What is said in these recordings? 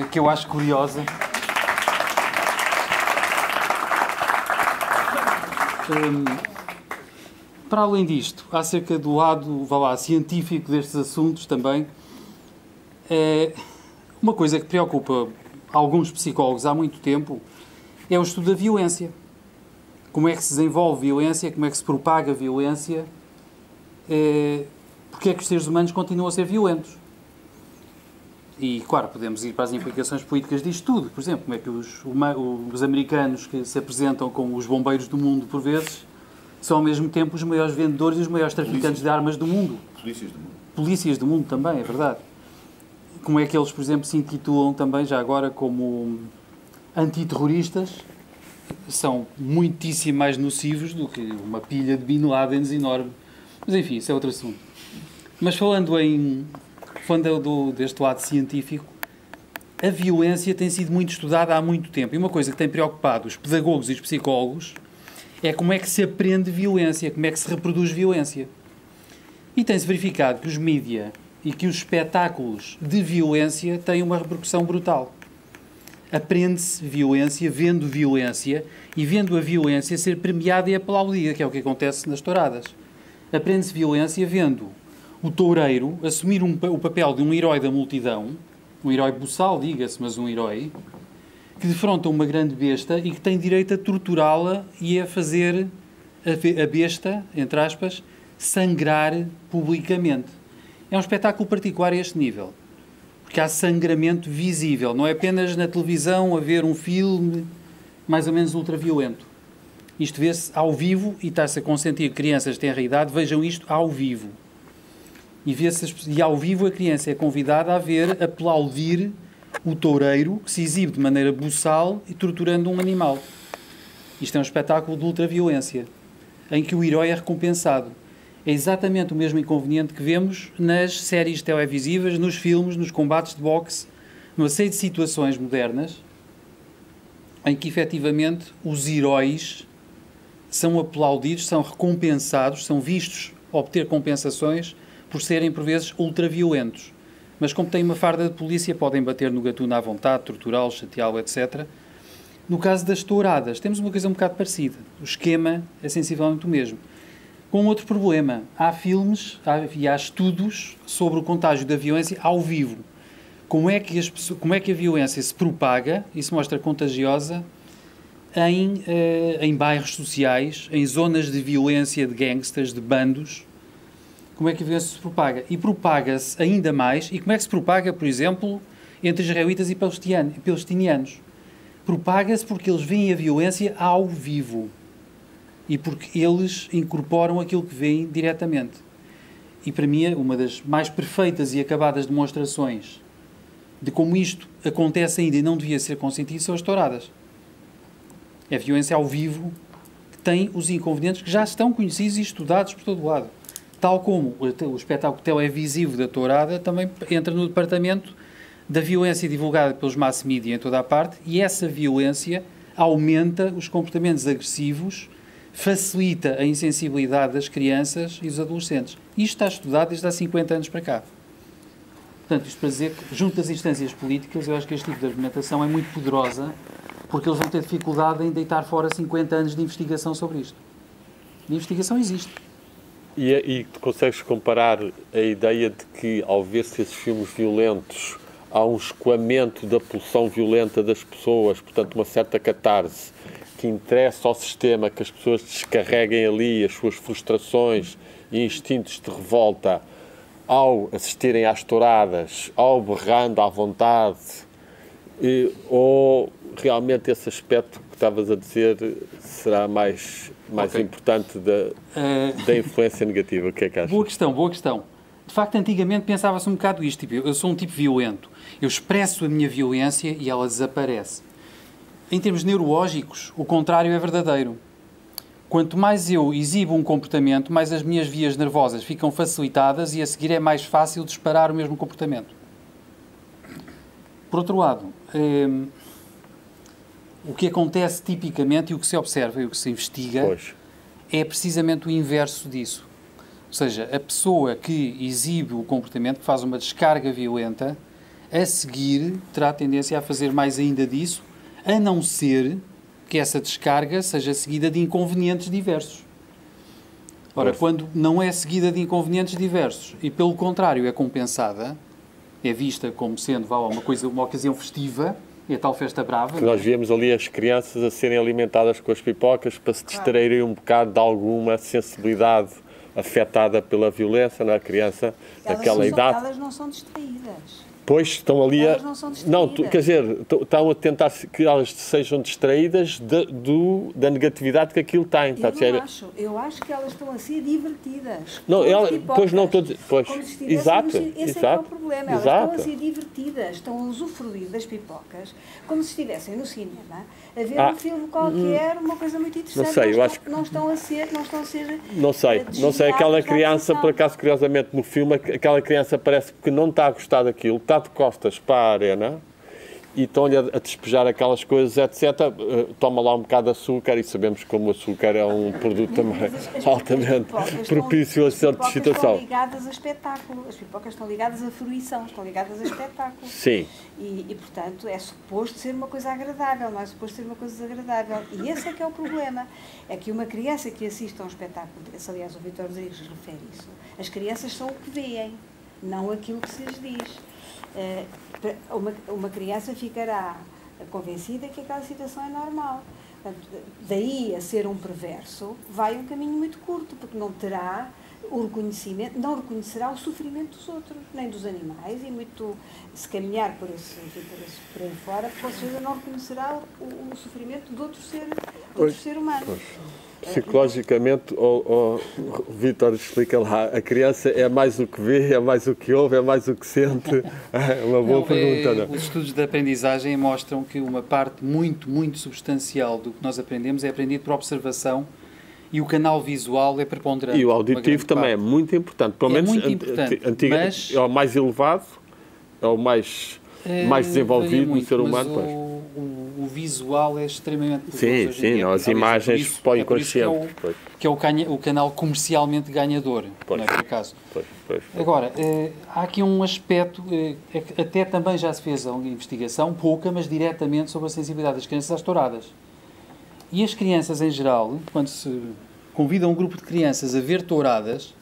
que eu acho curiosa. Para além disto, acerca do lado, vá lá, científico destes assuntos também, uma coisa que preocupa alguns psicólogos há muito tempo é o estudo da violência. Como é que se desenvolve violência, como é que se propaga a violência, porque é que os seres humanos continuam a ser violentos. E, claro, podemos ir para as implicações políticas disto tudo. Por exemplo, como é que os americanos que se apresentam como os bombeiros do mundo, por vezes, são ao mesmo tempo os maiores vendedores e os maiores traficantes de armas do mundo. Polícias do mundo. Polícias do mundo também, é verdade. Como é que eles, por exemplo, se intitulam também, já agora, como antiterroristas, são muitíssimo mais nocivos do que uma pilha de Bin Ladens enorme. Mas, enfim, isso é outro assunto. Mas falando deste lado científico, a violência tem sido muito estudada há muito tempo. E uma coisa que tem preocupado os pedagogos e os psicólogos é como é que se aprende violência, como é que se reproduz violência. E tem-se verificado que os mídia e que os espetáculos de violência têm uma repercussão brutal. Aprende-se violência, vendo violência, e vendo a violência ser premiada e aplaudida, que é o que acontece nas touradas. Aprende-se violência vendo o toureiro assumir o papel de um herói da multidão, um herói buçal, diga-se, mas um herói, que defronta uma grande besta e que tem direito a torturá-la e a fazer a besta, entre aspas, sangrar publicamente. É um espetáculo particular a este nível, porque há sangramento visível. Não é apenas na televisão a ver um filme mais ou menos ultraviolento. Isto vê-se ao vivo e está-se a consentir que crianças de tenra idade vejam isto ao vivo. E ao vivo a criança é convidada a ver, aplaudir o toureiro que se exibe de maneira buçal e torturando um animal. Isto é um espetáculo de ultraviolência, em que o herói é recompensado. É exatamente o mesmo inconveniente que vemos nas séries televisivas, nos filmes, nos combates de boxe, no aceito de situações modernas, em que efetivamente os heróis são aplaudidos, são recompensados, são vistos obter compensações por serem, por vezes, ultraviolentos. Mas como têm uma farda de polícia, podem bater no gatuno à vontade, torturá-lo, chateá-lo, etc. No caso das touradas, temos uma coisa um bocado parecida. O esquema é sensivelmente o mesmo. Com outro problema, há filmes e há estudos sobre o contágio da violência ao vivo. Como é que a violência se propaga e se mostra contagiosa em bairros sociais, em zonas de violência de gangsters, de bandos. Como é que a violência se propaga? E propaga-se ainda mais. E como é que se propaga, por exemplo, entre israelitas e palestinianos? Propaga-se porque eles veem a violência ao vivo. E porque eles incorporam aquilo que veem diretamente. E para mim, uma das mais perfeitas e acabadas demonstrações de como isto acontece ainda e não devia ser consentido são as touradas. É a violência ao vivo que tem os inconvenientes que já estão conhecidos e estudados por todo o lado. Tal como o espetáculo televisivo da tourada também entra no departamento da violência divulgada pelos mass media em toda a parte, e essa violência aumenta os comportamentos agressivos, facilita a insensibilidade das crianças e dos adolescentes. Isto está estudado desde há 50 anos para cá. Portanto, isto para dizer que, junto das instâncias políticas, eu acho que este tipo de argumentação é muito poderosa, porque eles vão ter dificuldade em deitar fora 50 anos de investigação sobre isto. A investigação existe. E consegues comparar a ideia de que, ao ver-se esses filmes violentos, há um escoamento da pulsão violenta das pessoas, portanto, uma certa catarse, que interessa ao sistema que as pessoas descarreguem ali as suas frustrações e instintos de revolta ao assistirem às touradas, ao berrando à vontade, ou realmente esse aspecto que estavas a dizer será mais importante da influência negativa? O que é que achas? Boa questão. De facto, antigamente pensava-se um bocado isto. Tipo, eu sou um tipo violento. Eu expresso a minha violência e ela desaparece. Em termos neurológicos, o contrário é verdadeiro. Quanto mais eu exibo um comportamento, mais as minhas vias nervosas ficam facilitadas e a seguir é mais fácil disparar o mesmo comportamento. Por outro lado, o que acontece tipicamente e o que se observa e o que se investiga é precisamente o inverso disso. Ou seja, a pessoa que exibe o comportamento, que faz uma descarga violenta, a seguir terá tendência a fazer mais ainda disso, a não ser que essa descarga seja seguida de inconvenientes diversos. Ora, quando não é seguida de inconvenientes diversos e, pelo contrário, é compensada, é vista como sendo uma ocasião festiva, é a tal festa brava. Nós víamos ali as crianças a serem alimentadas com as pipocas para se distraírem um bocado de alguma sensibilidade afetada pela violência na criança daquela idade. Elas não são distraídas. Pois estão ali Elas não são distraídas. quer dizer, estão a tentar que elas sejam distraídas da negatividade que aquilo tem. Eu acho que elas estão a ser divertidas. Não, pois não estou a dizer. Pois, exato. Esse é que é o problema. Elas estão a ser divertidas, estão a usufruir das pipocas como se estivessem no cinema a ver um filme qualquer, uma coisa muito interessante. Não sei, eu acho que não estão a ser. Não sei, aquela criança, por acaso, curiosamente, no filme, aquela criança parece que não está a gostar daquilo, está de costas para a arena e estão-lhe a despejar aquelas coisas, etc. Toma lá um bocado de açúcar e sabemos como o açúcar é um produto também altamente propício a certa excitação. As pipocas estão ligadas a espetáculo, as pipocas estão ligadas a fruição, estão ligadas a espetáculo. Sim. E, portanto, é suposto ser uma coisa agradável, não é suposto ser uma coisa desagradável. E esse é que é o problema. É que uma criança que assiste a um espetáculo, aliás, o Vítor Rodrigues refere isso, as crianças são o que veem, não aquilo que se lhes diz. Uma criança ficará convencida que aquela situação é normal. Portanto, daí a ser um perverso, vai um caminho muito curto, porque não terá o reconhecimento, não reconhecerá o sofrimento dos outros, nem dos animais, e muito, se caminhar por aí fora, com certeza não reconhecerá o sofrimento de outro ser humano. Pois. Psicologicamente, Vítor, explica lá, a criança é mais o que vê, é mais o que ouve, é mais o que sente? É uma boa pergunta, não? Os estudos de aprendizagem mostram que uma parte muito, muito substancial do que nós aprendemos é aprendido por observação e o canal visual é preponderante. E o auditivo também é muito importante. Pelo menos muito importante, mas é o mais elevado, é o mais desenvolvido no ser humano. O visual é extremamente poderoso. Sim, as imagens para o inconsciente. Que é o canal comercialmente ganhador, não é por acaso. Agora, há aqui um aspecto, até também já se fez uma investigação, pouca, mas diretamente sobre a sensibilidade das crianças às touradas. E as crianças, em geral, quando se convidam um grupo de crianças a ver touradas,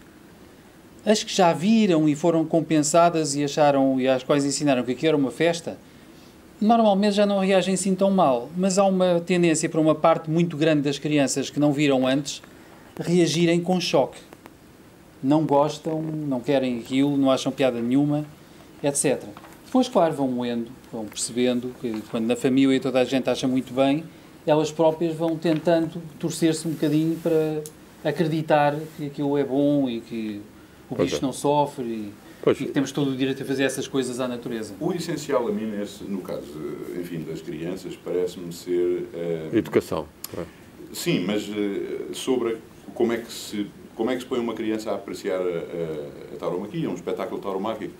as que já viram e foram compensadas e às quais ensinaram que aquilo era uma festa, normalmente já não reagem assim tão mal, mas há uma tendência para uma parte muito grande das crianças que não viram antes reagirem com choque. Não gostam, não querem aquilo, não acham piada nenhuma, etc. Depois, claro, vão moendo, vão percebendo que quando na família toda a gente acha muito bem, elas próprias vão tentando torcer-se um bocadinho para acreditar que aquilo é bom e que o bicho não sofre e que temos todo o direito a fazer essas coisas à natureza. O essencial a mim, no caso, enfim, das crianças, parece-me ser... Educação. Sim, mas sobre como é que se põe uma criança a apreciar a tauromaquia, um espetáculo tauromáquico.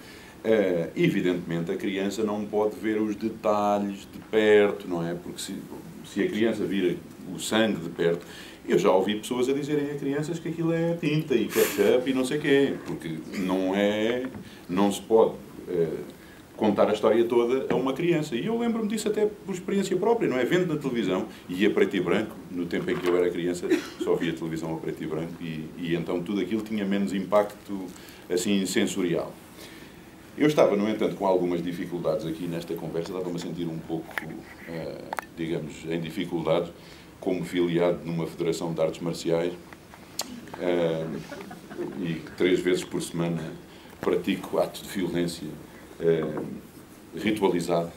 Evidentemente, a criança não pode ver os detalhes de perto, não é? Porque se a criança vira o sangue de perto... Eu já ouvi pessoas a dizerem a crianças que aquilo é tinta e ketchup e não sei o quê, porque não se pode contar a história toda a uma criança. E eu lembro-me disso até por experiência própria, não é? Vendo na televisão, e a preto e branco, no tempo em que eu era criança, só via televisão a preto e branco, e então tudo aquilo tinha menos impacto, assim, sensorial. Eu estava, no entanto, com algumas dificuldades aqui nesta conversa, estava-me a sentir um pouco, digamos, em dificuldades, como filiado numa federação de artes marciais e 3 vezes por semana pratico atos de violência ritualizado.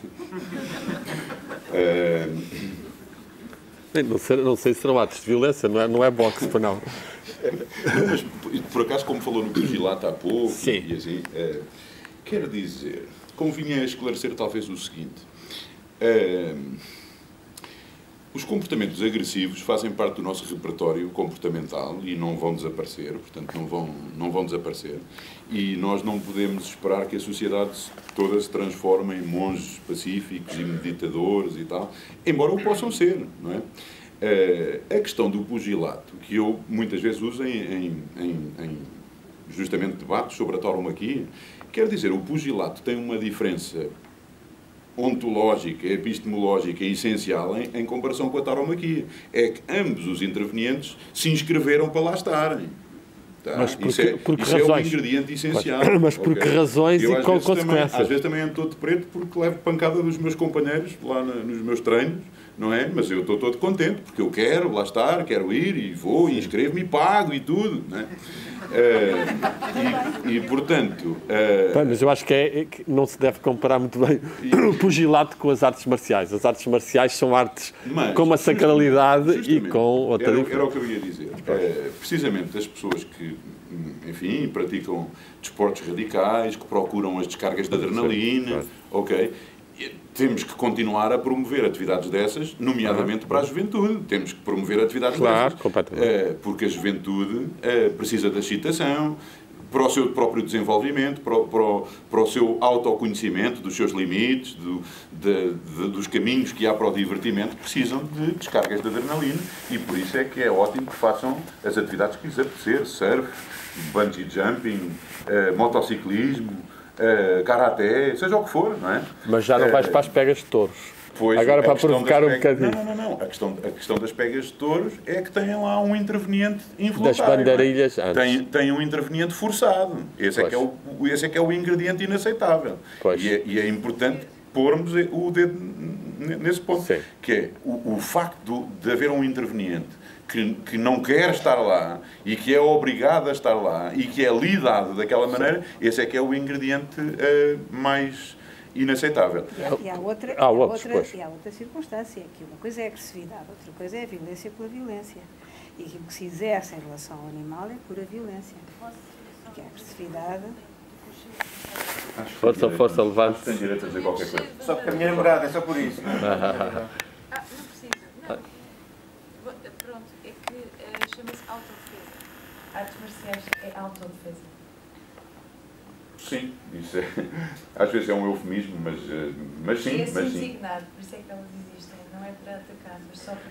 Não sei se serão atos de violência, não é boxe, para não. Mas, por acaso, como falou no pugilato há pouco, sim. E assim, quero dizer, convinha esclarecer talvez o seguinte... Os comportamentos agressivos fazem parte do nosso repertório comportamental e não vão desaparecer, portanto não vão desaparecer. E nós não podemos esperar que a sociedade toda se transforme em monges pacíficos e meditadores e tal, embora o possam ser, não é? A questão do pugilato, que eu muitas vezes uso em justamente debates sobre a tauromaquia, Quer dizer, o pugilato tem uma diferença ontológica, epistemológica e essencial em comparação com a tauromaquia. É que ambos os intervenientes se inscreveram para lá estarem. Tá? Mas isso é o ingrediente essencial. Mas por que razões e com consequências? Às vezes também ando todo de preto porque levo pancada dos meus companheiros lá nos meus treinos, não é? Mas eu estou todo contente porque eu quero lá estar, quero ir e vou e inscrevo-me e pago e tudo, não é? Portanto... Mas eu acho que não se deve comparar muito bem o pugilato com as artes marciais. As artes marciais são artes com uma sacralidade e com outra diferença. Era o que eu ia dizer. Precisamente as pessoas que, enfim, praticam desportos radicais, que procuram as descargas de adrenalina, ok? Temos que continuar a promover atividades dessas, nomeadamente para a juventude. Temos que promover atividades dessas. Completamente. Porque a juventude precisa da excitação, para o seu próprio desenvolvimento, para o seu autoconhecimento dos seus limites, dos caminhos que há para o divertimento, precisam de descargas de adrenalina e por isso é que é ótimo que façam as atividades que lhes apetecer, surf, bungee jumping, motociclismo, karaté, seja o que for, não é? Mas já não vais para as pegas de touros. Pois, agora para provocar um bocadinho. Não. A questão das pegas de touros é que têm lá um interveniente involuntário. Das bandeirilhas antes. Tem um interveniente forçado. Esse é que é o ingrediente inaceitável. E é importante pormos o dedo nesse ponto. Sim. Que é o facto de haver um interveniente que não quer estar lá e que é obrigado a estar lá e que é lidado daquela maneira, esse é que é o ingrediente mais inaceitável. E há outra circunstância, que uma coisa é a agressividade, outra coisa é a violência pela violência. E que o que se exerce em relação ao animal é pura violência. Porque a agressividade... Força, levante. Tem direito a dizer qualquer coisa. Só porque a minha namorada, é só por isso. Não precisa. Não. Pronto, é que chama-se autodefesa. Artes marciais é autodefesa. Sim, isso às vezes é um eufemismo, mas sim. É assim designado, por isso é que elas existem. Não é para atacar, mas só para...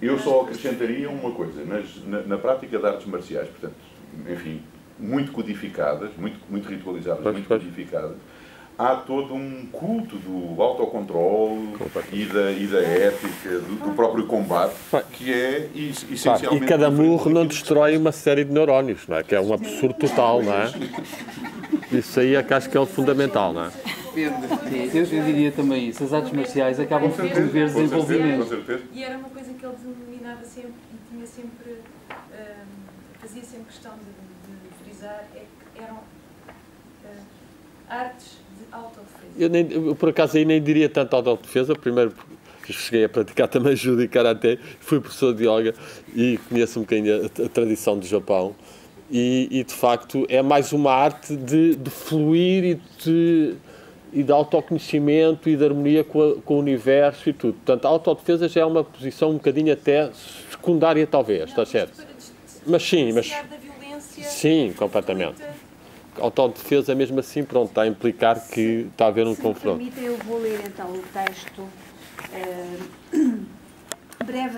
Eu só acrescentaria uma coisa. Na prática de artes marciais, portanto, enfim, muito codificadas, muito ritualizadas, muito codificadas, há todo um culto do autocontrole e da ética, do próprio combate, que é essencialmente... E cada murro não destrói uma série de neurónios, não é? Que é um absurdo total, não é? Isso aí é que acho que é o fundamental, não é? Eu diria também isso. As artes marciais acabam por promover desenvolvimento. Com certeza. E era uma coisa que ele denominava sempre e tinha sempre... fazia sempre questão de frisar, é que eram artes de autodefesa. Eu por acaso aí nem diria tanto autodefesa. Primeiro, porque cheguei a praticar também judo e karaté, fui professor de yoga e conheço um bocadinho a tradição do Japão. E de facto é mais uma arte de fluir e de autoconhecimento e de harmonia com o universo e tudo. Portanto, a autodefesa já é uma posição um bocadinho até secundária, talvez, está certo? Mas sim, sim, completamente. A autodefesa, mesmo assim, pronto, está a implicar que está a haver um confronto. Se me permitem, eu vou ler então o texto breve.